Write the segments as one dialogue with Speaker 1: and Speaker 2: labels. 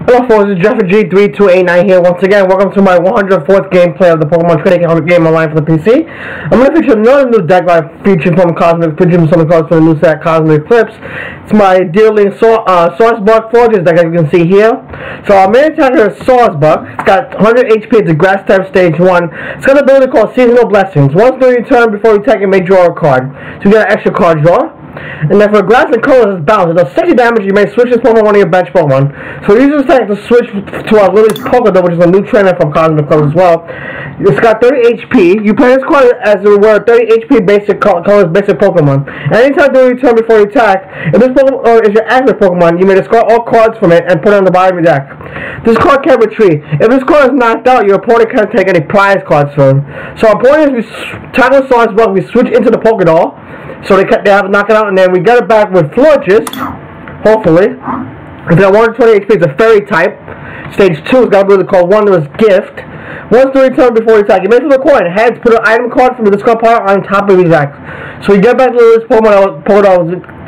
Speaker 1: Hello folks, it's Jeffrey G3289 here. Once again, welcome to my 104th gameplay of the Pokemon Trading Game Online for the PC. I'm going to feature another new deck that I featured from some cards from the new set, Cosmic Eclipse. It's my Dealing Sawsbuck Forges deck, as you can see here. So our main attacker is Sawsbuck. It's got 100 HP, it's a grass type stage 1. It's got an ability called Seasonal Blessings. Once during your turn before you attack, you may draw a card. So you get an extra card draw. And then for grass and colors, it's balanced. It does 60 damage. You may switch this Pokemon one of your bench Pokemon. So use this attack to switch to our Lily's Polkadot, which is a new trainer from Cosmic Eclipse as well. It's got 30 HP. You play this card as it were 30 HP basic colors basic Pokemon. And anytime during your turn before you attack, if this Pokemon is your active Pokemon, you may discard all cards from it and put it on the bottom of your deck. This card can't retreat. If this card is knocked out, your opponent can't take any prize cards from it. So our point is we tackle Sawsbuck, we switch into the Polkadot. So they have to knock it out, and then we get it back with Florges, hopefully. It's got 120 HP, it's a fairy type. Stage 2 has got a ability called Wondrous Gift. Once during turn before you attack, you may flip a coin. Heads, put an item card from the discard pile on top of your deck. So you get back Lily's Polkadot,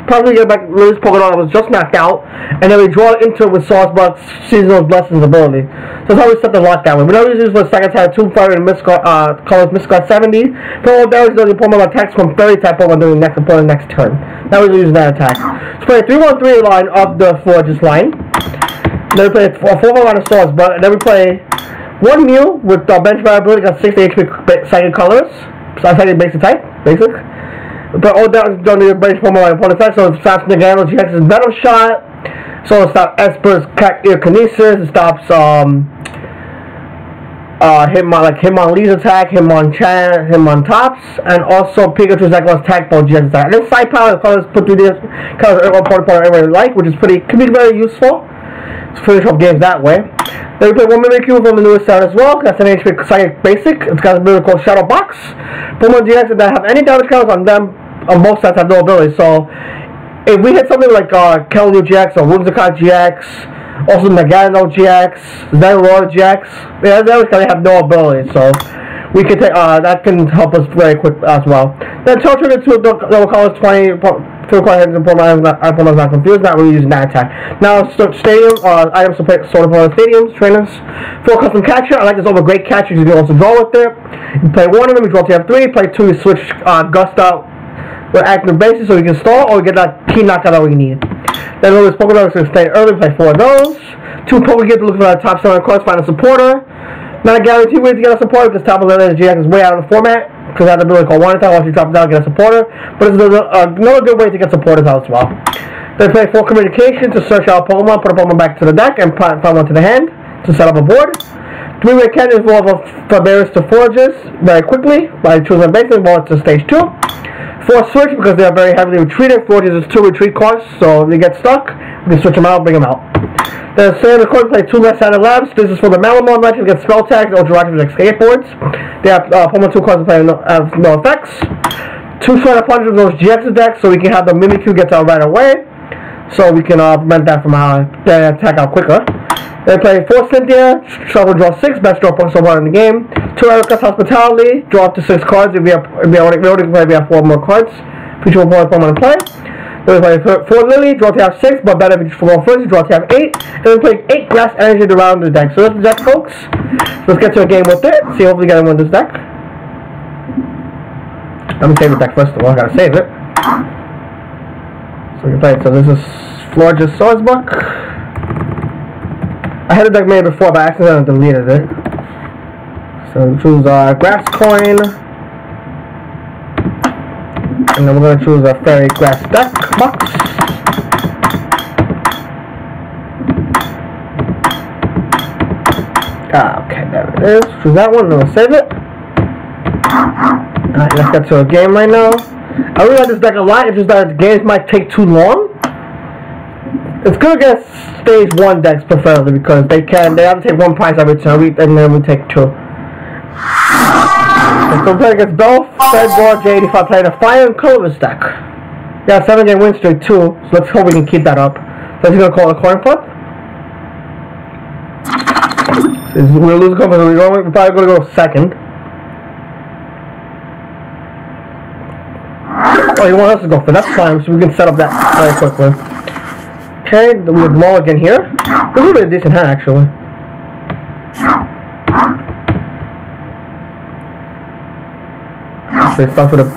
Speaker 1: probably get back Lily's Polkadot that was just knocked out, and then we draw into it with Sawsbuck's Seasonal Blessings ability. So that's how we set the lockdown. We don't use for the second type 2 fire and colors Miscard 70. For all damage, the opponent attacks from 30 type Pokemon during the next turn. Now we're using that attack. So play a 3-1-3 line of the Florges line. Then we play a 4-1 line of Sawsbuck, and then we play one Mew with bench ability, got 60 HP psychic colors. Psychic basic type, basic. But all that don't need a bench Pokemon line opponent effect, so it stops Nagano GX's Metal Shot. So it stops Esper's Kinesis, it stops Hitmonlee's attack, Hitmonchan, Hitmontops, and also Pikachu's attack ball GX attack. And then side power colors put through this colors everybody like, which is can be very useful. To finish off games that way. Then we play one Mimikyu from the newest set as well. That's an HP Psychic Basic. It's got a ability called Shadow Box. Pokemon GX that have any damage counters on them, on both sets have no ability. So if we hit something like Keldeo GX or Whimsicott GX, also Nagano GX, Zeraora GX, they have no ability. So we can take that can help us very quick as well. Then Trigger 2 level colors 20. I'm not confused, not really using that attack. Now, stadium, items to play sort of stadiums, trainers. For custom catcher, I like this over great catcher, you can also draw with it. You play one of them, you draw to have 3, play 2, you switch Gust out with active bases so you can stall, or you get that key knockout that we need. Then Lily's Pokemon is going to stay early, play 4 of those. 2 Pokegear to look for that top 7 cards, find a supporter. Not a guaranteed way to get a supporter because top of the GX is way out of the format. Because I have the ability called one attack once you drop it down, get a supporter. But it's another good way to get supporters out as well. Then play 4 communication to search out Pokemon, put a Pokemon back to the deck, and find one to the hand to set up a board. 3-way can involve from berries to Forges very quickly by choosing basic ball to stage 2. 4 switch because they are very heavily retreated. Forges is 2 retreat cards, so if they get stuck, we can switch them out, bring them out. Then standard card play 2 left-sided labs. This is for the Malamon matches get spell tags, Ultra Rockets like skateboards. They have Pokemon 2 cards that have no effects. 2 Shredder Punches of those GX decks, so we can have the Mimikyu get out right away. So we can prevent that from they attack out quicker. Then play 4 Cynthia, shuffle draw 6, best draw points so far in the game. 2 Erica's Hospitality, draw up to 6 cards if we have 4 more cards. Future Pokemon in play. Then we play 4 Lily, draw to have 6, but better if you roll first, draw to have 8. Then we play 8 Grass Energy around the deck. So that's the deck, folks. Let's get to a game with it. See, hopefully, get to win this deck. Let me save the deck first of all. I gotta save it. So we can play it. So this is Florges Sawsbuck. I had the deck made before, but I accidentally deleted it. So choose Grass Coin. And then we're going to choose a Fairy Grass deck box. Okay, there it is. Choose that one, then we'll save it. Alright, let's get to a game right now. I really like this deck a lot, it's just that the games might take too long. It's good against stage 1 decks preferably because they have to take 1 prize every turn, and then we take 2. So play against Dolph, Fedball, J85 playing a Fire and Colorless deck. Got a 7-game win streak too, so let's hope we can keep that up. So he's gonna call a coin flip. We're gonna lose a coin flip, we're probably gonna go second. Oh, you want us to go for that time, so we can set up that very quickly. Okay, we have Mulligan here. This is a decent hand, actually. So he starts with a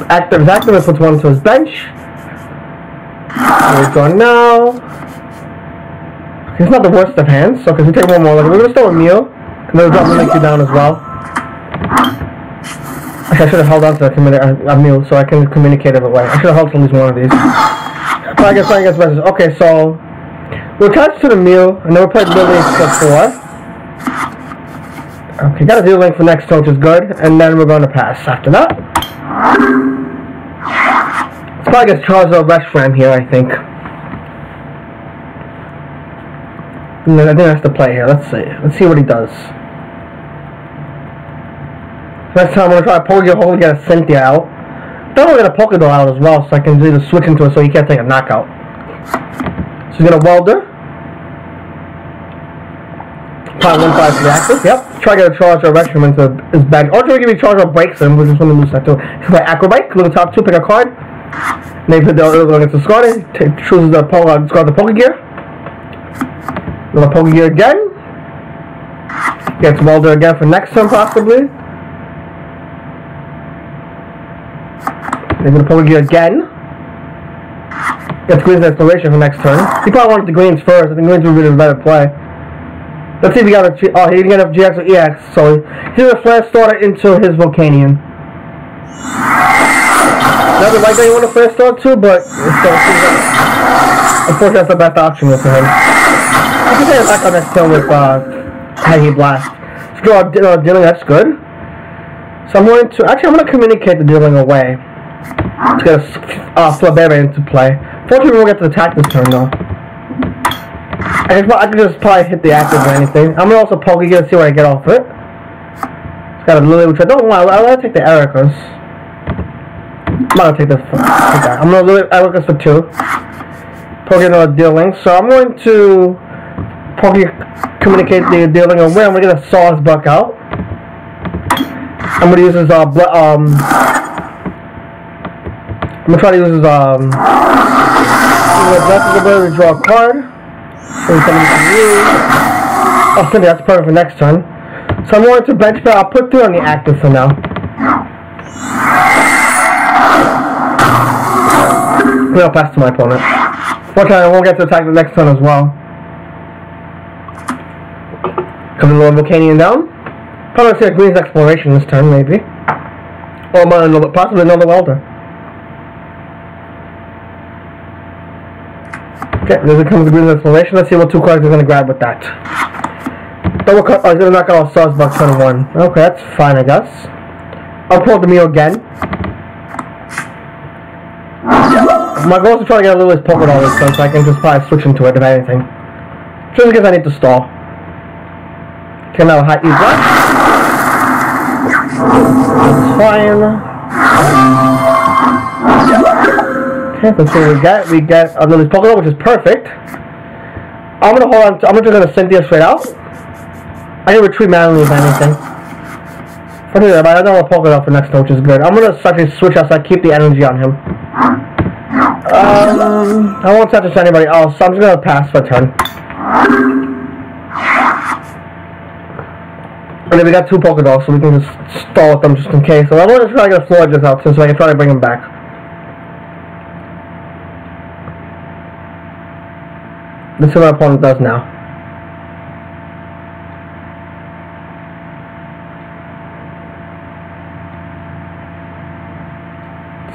Speaker 1: active. Active puts one to his bench. Here we go now. It's not the worst of hands, so because we take one more. Like, we're gonna start with Mew, and then we'll drop the Linky down as well. Actually, I should have held on to Mew so I can communicate it away. I should have held to at least one of these. Try against versus. Okay, so we'll attach to the Mew, and then we'll play Lily for 4. Okay, got a deal link for next turn, which is good, and then we're going to pass after that. It's probably against Charizard Reshiram here, I think. And then I think that's the play here. Let's see. Let's see what he does. Next time I'm gonna try to Pokeball, hopefully get a Cynthia out. Then we'll get a Pokédoll out as well, so I can either switch into it so he can't take a knockout. So he's gonna Welder. Probably 1-5 for the active. Yep. Try to get a Charizard Reshiram into his bag. Or try to give me Charizard Breaks him, which is one of the moves I do. He's play Acrobite. Look at the top 2, pick a card. Maybe put the other one against the Scotty. Chooses the discard the Pokegear. Another Pokegear again. Gets Welder again for next turn, possibly. Maybe the Pokegear again. Gets Green's Exploration for next turn. He probably wanted the Greens first. I think Greens would be the better play. Let's see if he got a... Oh, he didn't get a GX or EX, so he's going to Flare Starter into his Volcanion. Not like that you want to Flare Starter too, but unfortunately that's the best option for him. I can say attack on next turn with High Blast. So dealing, that's good. So I'm going to... Actually, I'm going to communicate the dealing away. To get a Flabébé into play. Fortunately, we won't get to attack this turn, though. I can just probably hit the active or anything. I'm going to also Pokegear to see what I get off it. It's got a Lily, which I don't want. I want to take the Ericas. I'm not going to take this. I'm going to Lily Ericas for 2. Pokegear dealing. So I'm going to communicate the dealing away. I'm going to get a Sawsbuck out. I'm going to use his I'm going to try to use his Blessing's ability to draw a card. So oh, Cynthia, that's perfect for next turn. So I'm going to bench pair. I'll put 3 on the active for now. Then I'll pass to my opponent. Fortunately, I won't get to attack the next turn as well. Coming a little Volcanion down. Probably see a Green's Exploration this turn, maybe. Or possibly another Welder. Okay, there comes the Green's Exploration. Let's see what 2 cards are going to grab with that. Double cut. Oh, he's going to knock out Sawsbuck turn 1. Okay, that's fine, I guess. I'll pull the Mew again. My goal is to try to get a Lily's Pokédoll this turn, so I can just probably switch into it if anything. Just in case I need to stall. Okay, now High Blast. That's fine. Okay, let's see what we get. We get a Lily's Pokédoll, which is perfect. I'm gonna hold on to, I'm just gonna Cynthia straight out. I can retreat manually if anything. But I don't want a Pokédoll for next turn, which is good. I'm gonna actually switch out so I keep the energy on him. I won't touch anybody else, so I'm just gonna pass for a turn. And then we got 2 Pokédolls, so we can just stall with them just in case. So I'm gonna try to get a Florges out so I can try to bring him back. Let's see what our opponent does now.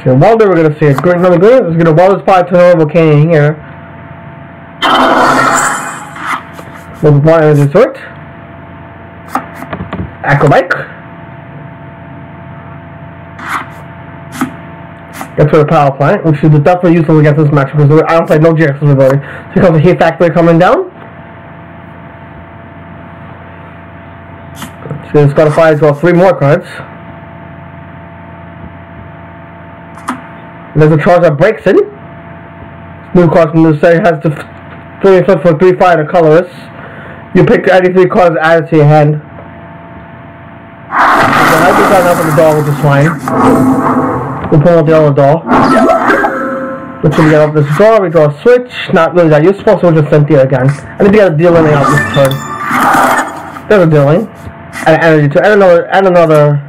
Speaker 1: So Welder, we're going to see a green. It's going to Welder's probably turn over Volcanion here. We'll apply energy to it. Acrobike. Get to the power plant, which is definitely useful against this match because I don't play no GX's ability. So here comes the Heat Factory coming down. So it's got to fire draw 3 more cards. There's a Charizard Breaks in. New card from the set has the 3 flip for 3 fire to colorless. You pick any 3 cards added to your hand. So I just got enough of the doll, which is fine. We'll pull out the other doll. Let's see, we get up this drawer, we draw a switch, not really that useful, so we'll just Cynthia again. I need to get a dealing out this turn. There's a dealing. And an energy too, and another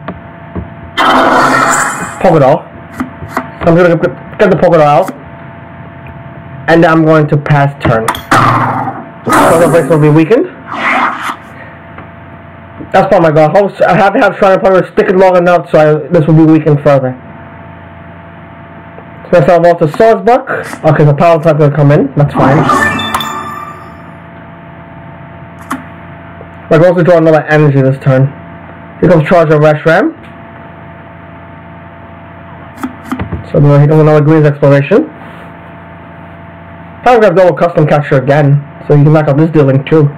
Speaker 1: polka doll. So I'm gonna get the polka doll out. And I'm going to pass turn. So the brakes will be weakened. That's part of my goal. I have to have Shrine of Power stick it long enough so this will be weakened further. So let's have off the Sawsbuck. Okay, the power plant will come in. That's fine. We're going to draw another energy this turn. Here comes Charge of Reshiram. So here comes another Greens Exploration. Probably have double Custom Catcher again, so you can knock out this dealing too.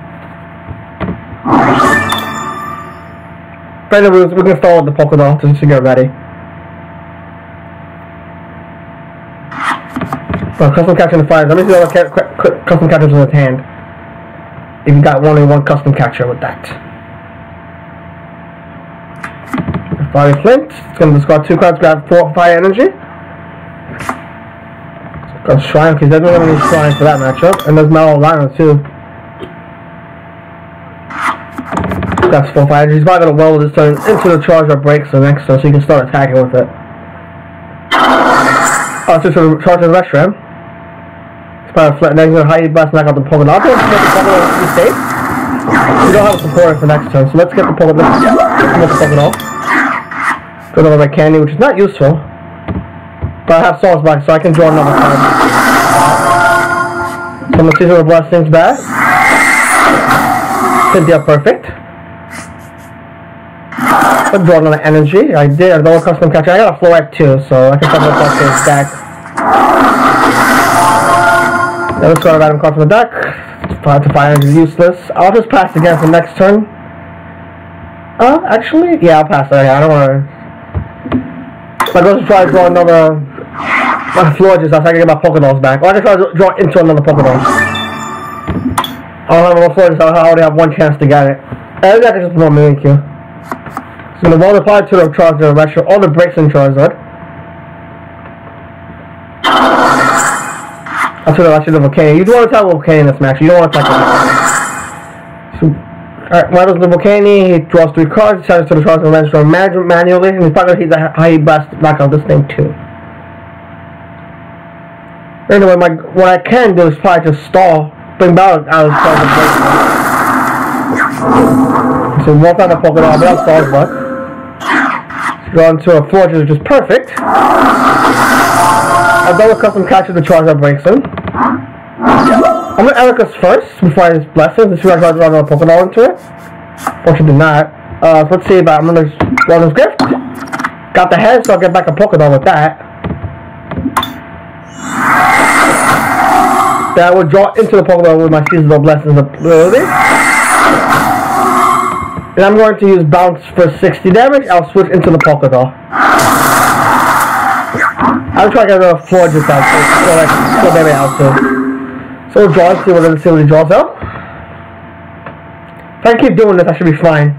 Speaker 1: But anyway, we're going to start with the polka doll just to get ready. So Custom Catcher in the fire. Let me see all the Custom Catchers in his hand. If you got only one Custom Catcher with that. Fire Flint. It's going to discard 2 cards, grab 4 fire energy. Got Shrine, because there's no any Shrine for that matchup. And there's Malolano too. That's 4 fire energy. He's probably going to well this turn into the Charge or breaks the next turn so you can start attacking with it. Oh, it's just a Charge of Reshiram. It's probably flat. Then he's going to high blast knock out the Polka. I'll do it to make the Polka be safe. We don't have a supporter for next turn, so let's get the Polka. Let's get the Polka doll. Go over my candy, which is not useful. But I have Sawsbuck, so I can draw another card. So I'm going to see the blessings back. Cynthia, perfect. Let's draw another energy. I did a double Custom Catcher. I got a Floette too, so I can send myself to his deck. Now let's go to random card from the deck. 5 to 5 energy is useless. I'll just pass again for next turn. Actually, yeah, I'll pass that. I don't want to. I'm going to try to draw another Floette just so I can get my polka dolls back. Or I can try to draw into another polka doll. I don't have more Floette, so I already have one chance to get it. And I can just put more Mimikyu. So I'm going to multiply to the Charizard Retro, all the breaks in Charizard. That's what I should have Volcanion. You do want to attack Volcanion in this match. You don't want to attack Volcanion. So, alright, Rattles the Volcanion, he draws 3 cards, sends to the Charizard Retro manually, and he's probably going to hit the high blast back on this thing too. Anyway, what I can do is probably just stall, bring Battle out of Charizard Break. So walk out the Polka Doll, without Sawsbuck. Draw into a Fortress, which is perfect. I'll double Custom Catcher the Charizard breaks in. I'm going to Erika's first before I use Blessings. Let's see if I can draw another Polka Doll into it. Fortunately not. So let's see about I'm going to draw this gift. Got the head, so I'll get back a Polka Doll with that. Then I will draw into the Polka Doll with my Seasonal Blessings ability. And I'm going to use Bounce for 60 damage. I'll switch into the Polka Doll. I'll try to get a floor just out so I can still maybe out too. So we'll draw and see what he draws out. If I keep doing this, I should be fine.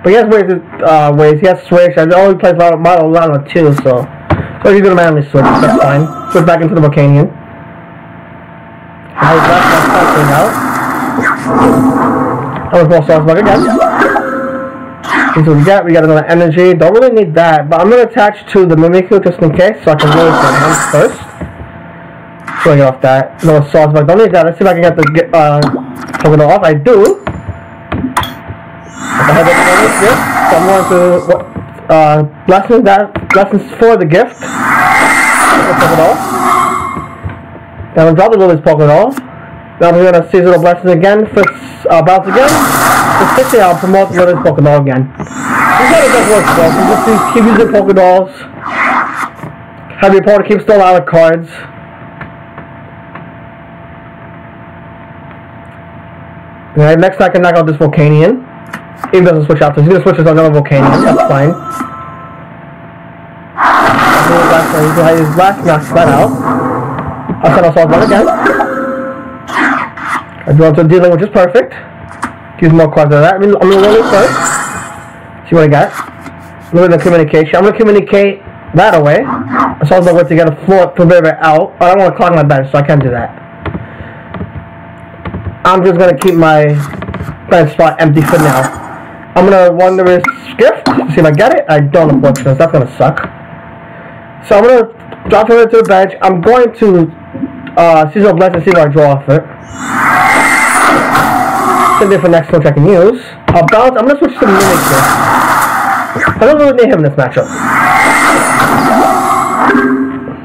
Speaker 1: But he has ways. He has switch. I only plays Malolano too, so he's gonna manually switch. That's fine. Switch back into the Volcanion. Now he's left thing out. I'm gonna draw Sawsbuck again. Here's what we got. We got another energy. Don't really need that, but I'm gonna attach to the Mimikyu just in case, so I can really put him first. So I get off that. No Sawsbuck. Don't need that. Let's see if I can get the Polka Doll off. I do. I have this gift, so I'm going to blessings for the gift. Polka Doll. Then I'm gonna drop the Lily's Polka Doll. Then I'm gonna Seasonal Blessings again for bounce again. For 60, I'll promote the Lily's Polka Doll again. This how it does work, though. So just keep using Polka Dolls. Have your opponent keep still out of cards. Alright, next I can knock out this Volcanion. Even doesn't switch out, so he's gonna switch to another Volcanion. That's fine. His last knocks that out. I'll send Sawsbuck again. I draw into a dealing, which is perfect. Use more cards of that. I'm gonna roll it first. See what I got. Look at the communication. I'm gonna communicate that away. So I was going to get a floor from River out. I don't want to clog my bench, so I can't do that. I'm just going to keep my bench spot empty for now. I'm going to Wondrous Gift, see if I get it. I don't, unfortunately. That's going to suck. So I'm going to drop it to the bench. I'm going to Seasonal Blessing, see if I draw off it. Same thing for next switch I can use. I'll bounce. I'm going to switch to Mimic here. I don't really need him in this matchup.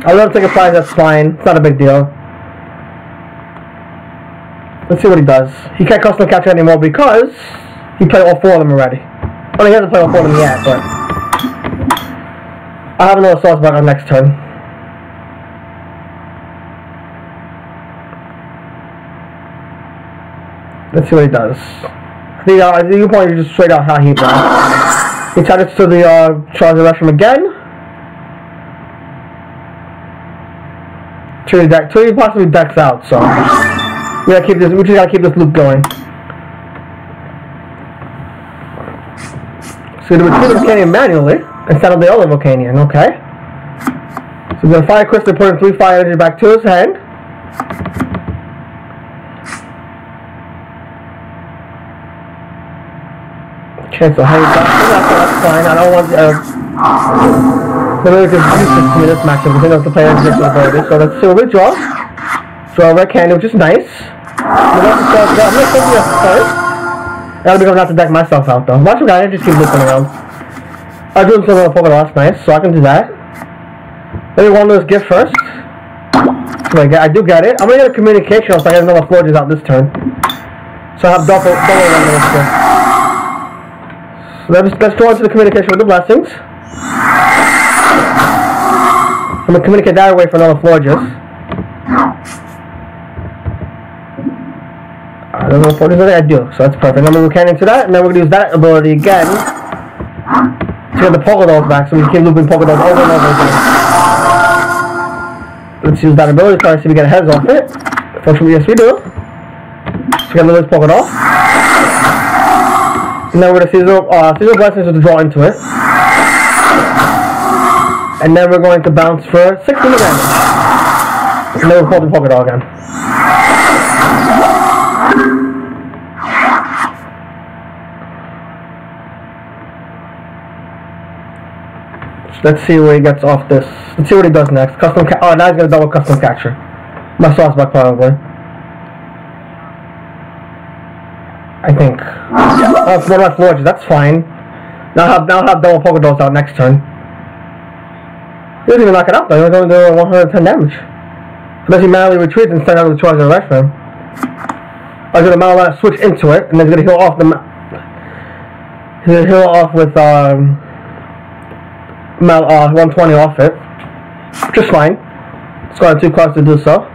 Speaker 1: I'll let him take a prize, that's fine. It's not a big deal. Let's see what he does. He can't custom catch anymore because he played all 4 of them already. Well, he hasn't played all 4 of them yet, but I'll have another sauce back on next turn. Let's see what he does. I think you probably just straight out how he plays. He charges to the Charge of Rushroom again. Two possibly decks out, so we just gotta keep this loop going. So we retreat the Volcanion manually instead of the other Volcanion, okay? So we're gonna Fire Crystal, putting 3 fire energy back to his hand. Okay, so how you got that's fine. I don't want really just use this to me this matchup because I know the player has different abilities. So let's see what we draw. Draw a red candy, which is nice. I'm gonna take this first. That'll be gonna have to deck myself out though. Watch what I just keep looking around. I'll do some of the Pokemon, that's nice, so I can do that. Maybe Wondrous Gift first. So I do get it. I'm gonna get a communication so I get another Forges out this turn. So I have double Wondrous Gift. So let's draw into the communication with the blessings. I'm going to communicate that away for another Forges. I don't know what Forges I do, so that's perfect. I'm going to move into that, and then we're going to use that ability again to get the Pokéballs back, so we can keep looping Pokéballs over and over again. Let's use that ability to see if we get heads off it. Fortunately, yes we do. So we get this Pokéball. And then we're going to Seasonal Blessings to draw into it. And then we're going to bounce for 60 damage. And then we'll pull the Pokédoll again. So let's see where he gets off this. Let's see what he does next. Now he's going to double Custom Catcher. My sauce back probably. I think. Oh, it's one of my Forges, that's fine. Now I'll have double Pokédolls out next turn. He doesn't even knock it out though, he's only doing 110 damage. Unless he manually retreats instead of the Charge of the Rushroom. I was gonna manually switch into it, and then he's gonna heal off he's gonna heal off with 120 off it. Just fine. It's got 2 cards to do so.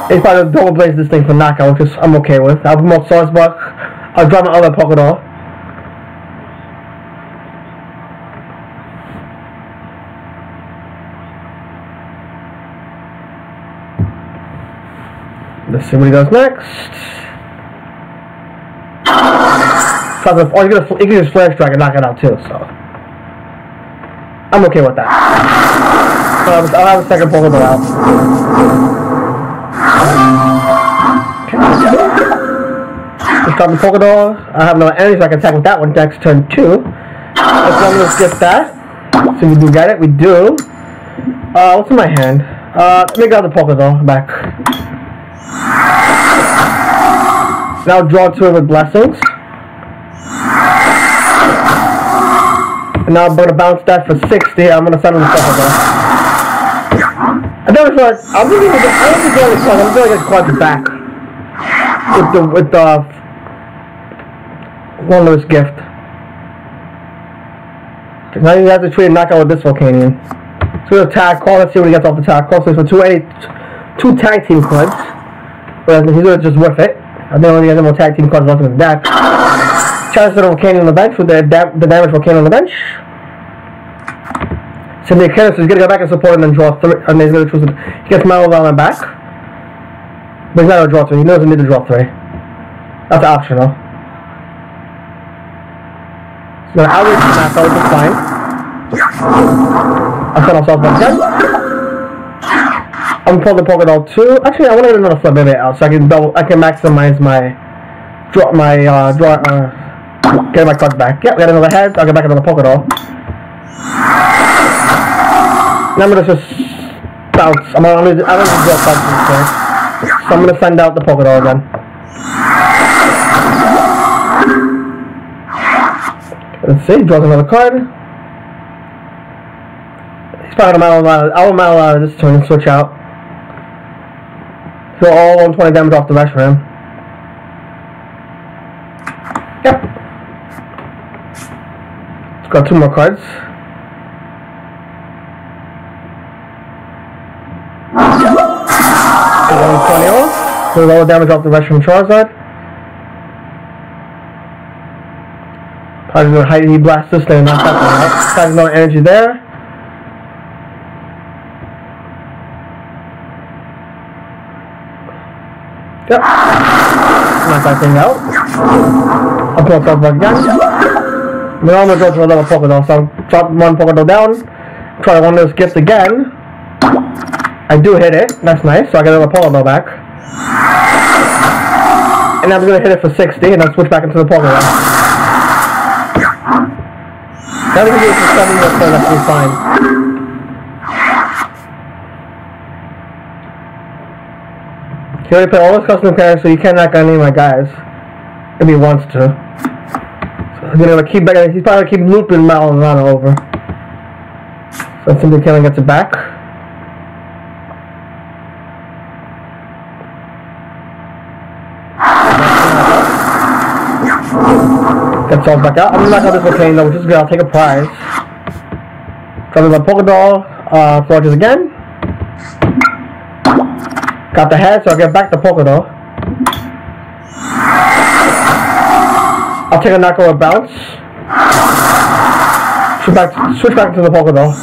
Speaker 1: He's probably double blaze this thing for knockout, which is I'm okay with. I'll promote Swordsbuck. I'll draw my other Pokédoll. Let's see what he does next. Or you can just Flare Strike and knock it out too, so I'm okay with that. I'll have a second Pokéball out. Just drop the Pokédoll. I have no energy, so I can attack with that one next turn 2. Let's get that. So we do get it. We do. What's in my hand? Let me grab the Pokédoll back. Now draw 2 with blessings. And now I'm going to bounce that for 60. I'm going to send him the Pokédoll. I never thought I'm going to get cards back with the Wondrous Gift. Now you have to treat a knockout with this Volcanion. So we'll attack call. Let's see what he gets off the attack call. So for 2 tag team cards. Whereas he's going to just whiff it. I think only has more tag team cards left in the deck. Chance to the Volcanion on the bench with the damage Volcanion on the bench. Send the Akira, so he's going to go back and support and then draw 3. And he's going to choose it. He gets Metal on back. But he's not going to draw 3. He doesn't need to draw 3. That's optional. Gonna outrage the map, which is fine. I'll set ourselves up again. I'm pulling the Poké Doll too. Actually, I want to get another flip out so I can maximize my get my cards back. Yep, got another head. I'll get back another Poké Doll. Now I'm gonna just bounce. I don't need to draw cards, so I'm gonna send out the Poké Doll again. Let's see. Draws another card. He's probably gonna Mal this turn and switch out. So all 120 damage off the rest for him. Yep. It's got 2 more cards. So 120 off. So lower damage off the rest from Charizard. Probably gonna hide blast this thing and knock that one out. Probably no energy there. Yep. Knock that thing out. I'll pull myself back again. Then I'm gonna go to another Poké Doll. So I'll drop one Poké Doll down. Try one of those gifts again. I do hit it. That's nice. So I get another Poké Doll back. And I'm gonna hit it for 60 and then switch back into the Poké Doll. Now we can do it for 7 more turns. That's be fine. He already played all his custom characters, so you can't knock any of my guys if he wants to. So he's gonna keep back. He's probably gonna keep looping Mal and Lana over. So simply killing gets it back. Gets all back out. I'm gonna knock out this Volcano though, which is good. I'll take a prize. Dropping my Poké Doll. Forges again. Got the head, so I'll get back the Poké Doll. I'll take a knockout with bounce. Switch back to the Poké Doll.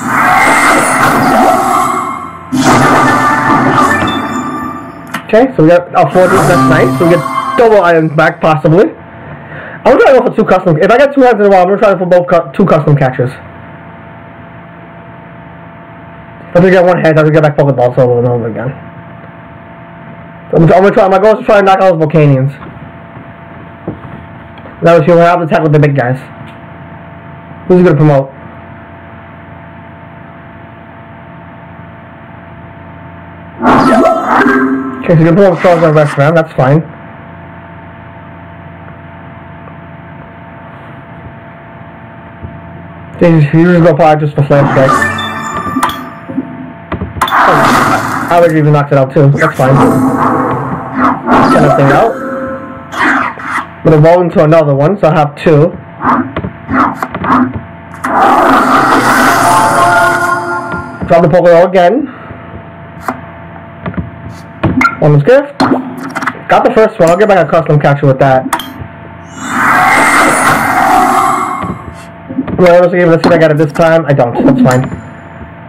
Speaker 1: Okay, so we got our 40, that's nice. So we get double items back, possibly. I'm gonna try to go for 2 custom. If I get 2 items in a while, I'm gonna try for both 2 custom catches. If I get 1 head, I'll get back Poké Balls over and over again. I'm gonna try. My goal is to try to knock out those Volcanions. That was you. We'll have to attack with the big guys. Who's he gonna promote? Okay, so you're gonna promote Charizard Restaurant. That's fine. You just go fire just for Flame Strike. Oh, I already even knocked it out too. That's fine. Get that thing out. I'm gonna roll into another one, so I have 2. Drop the Poké Doll again. One was gift. Got the first one. I'll get back a custom catcher with that. Well, let's see if I got it this time. I don't. That's fine.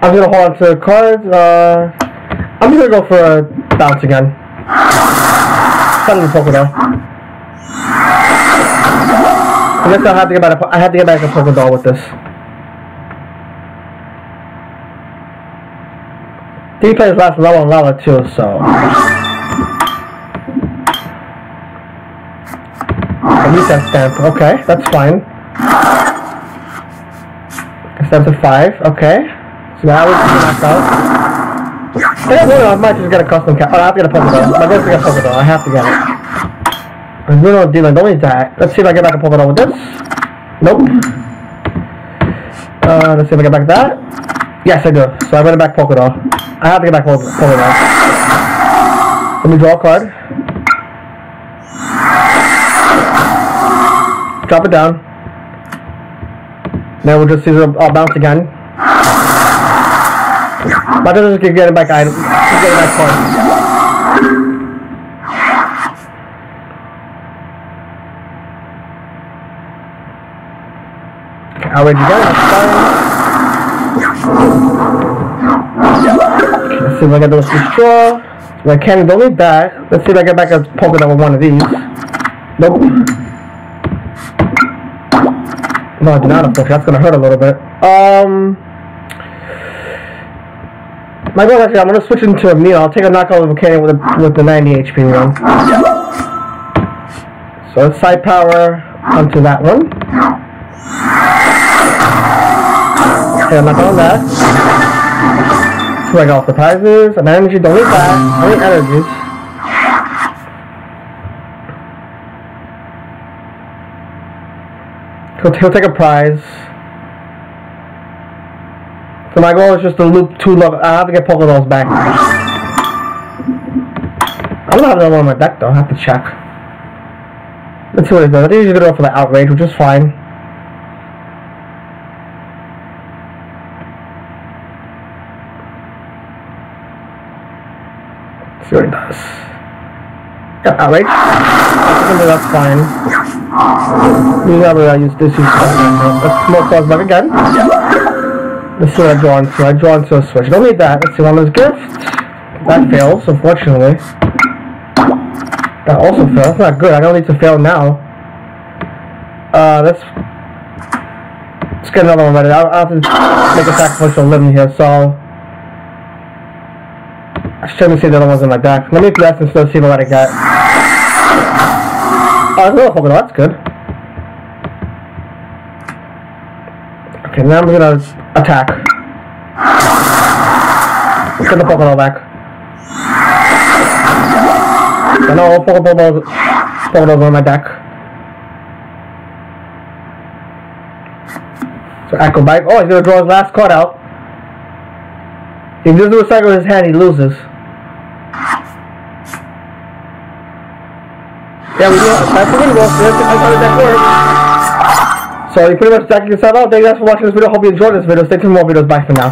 Speaker 1: I'm gonna hold on to the cards. I'm just gonna go for a bounce again. Send the Poké Doll. I guess I have to get back a Poké Doll with this. He plays last level and Lala too, so. A reset stamp. Okay, that's fine. A stamp to 5. Okay. So that was knocked out. I might just get a custom cat. Oh, I have to get a Poké Doll. My goal is to get a Poké Doll. I have to get it. I'm gonna deal with only that. Let's see if I get back a Poké Doll with this. Nope. Let's see if I get back that. Yes, I do. So I get back Poké Doll. I have to get back Poké Doll. Let me draw a card. Drop it down. Then we'll just see the bounce again. But just keep getting back items. Keep getting back cards. Okay, already got it. Okay, let's see if I get those destroy. So I can't don't need that. Let's see if I get back a Poké Doll with one of these. Nope. No, I do not, unfortunately. That's gonna hurt a little bit. My goal actually, I'm gonna switch into a meal. I'll take a knockout of Volcanic with the 90 HP one. So let's side power onto that one. Okay, I'm not on that. So I got off the prizes, and energy, don't need that. I need energies. He'll take a prize. So my goal is just to loop 2 levels. I have to get Pokéballs back. I don't have another one on my deck though, I have to check. Let's see what it does. I think he's gonna go for the Outrage, which is fine. Let's see what it does. Yeah, Outrage. That's fine. Usually I use this. Let's smoke those back again. Let's see what I draw into. I draw into a switch. Don't need that. Let's see, one of those gifts. That fails, unfortunately. That also fails. That's not good. I don't need to fail now. Let's get another one ready. I'll have to make a sacrificial limb here, so I shouldn't see the other ones in my deck. Let me bless and still see what I get. Oh, there's another Pokemon. That's good. Okay, now I'm gonna attack. Let's get the Pokemon back. I know all Pokeballs on my deck. So Echo Bite. Oh, he's gonna draw his last card out. If he doesn't recycle his hand, he loses. Yeah, we do. That's pretty well. That's how the deck works. So you pretty much decking yourself out. Thank you guys for watching this video. Hope you enjoyed this video. Stay tuned for more videos. Bye for now.